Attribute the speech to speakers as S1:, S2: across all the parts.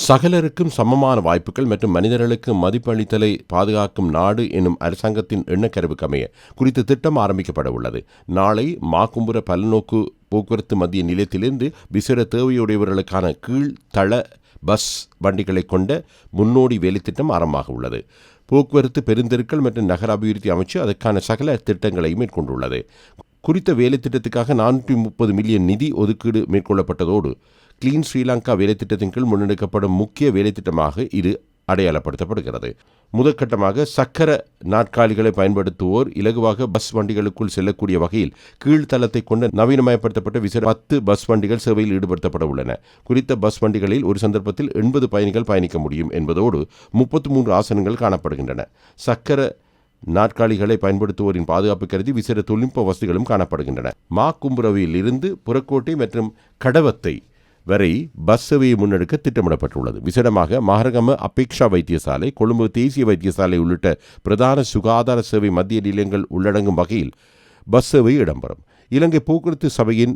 S1: சகலருக்கும் சமமான வாய்ப்புகள் மற்றும் மனிதர்களுக்கு மதிப்பளித்தலை பாதுகாக்கும் நாடு எனும் அரசாங்கத்தின் எண்ணக்கருவுக்கு அமைய குறித்த திட்டம் ஆரம்பிக்கப்பட உள்ளது. நாளை மாக்கும்புர பல்நோக்கு போக்குவரத்து மத்திய நிலையத்திலிருந்து விசேட தேவையுடையவர்களுக்கான கீழ்த்தள பஸ் வண்டிகளை கொண்ட முன்னோடி வேலைத்திட்டம் ஆரம்பமாக உள்ளது. போக்குவரத்து பெருந்தெருக்கள் மற்றும் நகர அபிவிருத்தி அமைச்சு அதற்கான சகல திட்டங்களை மேற்கொண்டுள்ளது. குறித்த வேலைத்திட்டத்துக்காக 430 மில்லியன் நிதி ஒதுக்கீடு மேற்கொள்ளப்பட்டதோடு கிளீன் ஸ்ரீலங்கா வேலைத்திட்டத்தின் கீழ் முன்னெடுக்கப்படும் முக்கிய வேலைத்திட்டமாக இது அடையாளப்படுத்தப்படுகிறது. முதற்கட்டமாக சக்கர நாற்காலிகளை பயன்படுத்துவோர் இலகுவாக பஸ் வண்டிகளுக்குள் செல்லக்கூடிய வகையில் கீழ்த்தளத்தை கொண்ட நவீனமயப்படுத்தப்பட்ட விசேட 10 பஸ் வண்டிகள் சேவையில் ஈடுபடுத்தப்பட உள்ளன. குறித்த பஸ் வண்டிகளில் ஒரு சந்தர்ப்பத்தில் 80 பயணிகள் பயணிக்க முடியும் என்பதோடு 33 ஆசனங்கள் காணப்படுகின்றன. சக்கர நாற்காலிகளை பயன்படுத்துவோரின் பாதுகாப்பு கருதி விசேட தொழில்நுட்ப வசதிகளும் காணப்படுகின்றன. மாக்கும்புரவில் இருந்து புறக்கோட்டை மற்றும் கடவத்தை வரை பஸ் சேவையை முன்னெடுக்க திட்டமிடப்பட்டுள்ளது. விசேடமாக மஹரகம அபேக்ஷா வைத்தியசாலை, கொழும்பு தேசிய வைத்தியசாலை உள்ளிட்ட பிரதான சுகாதார சேவை மத்திய நிலையங்கள் உள்ளடங்கும் வகையில் பஸ் சேவை இடம்பெறும். இலங்கை போக்குவரத்து சபையின்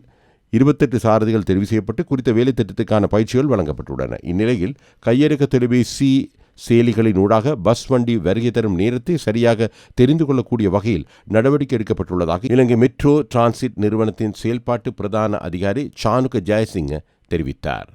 S1: 28 சாரதிகள் தெரிவு செய்யப்பட்டு குறித்த வேலை திட்டத்துக்கான பயிற்சிகள் வழங்கப்பட்டுள்ளன. இந்நிலையில் கையடக்க தொலைபேசி செயலிகளின் ஊடாக பஸ் வண்டி வருகை தரும் நேரத்தை சரியாக தெரிந்து கொள்ளக்கூடிய வகையில் நடவடிக்கை எடுக்கப்பட்டுள்ளதாக இலங்கை மெட்ரோ டிரான்சிட் நிறுவனத்தின் செயல்பாட்டு பிரதான அதிகாரி சானுக ஜெயசிங்க தெரிவித்தார்.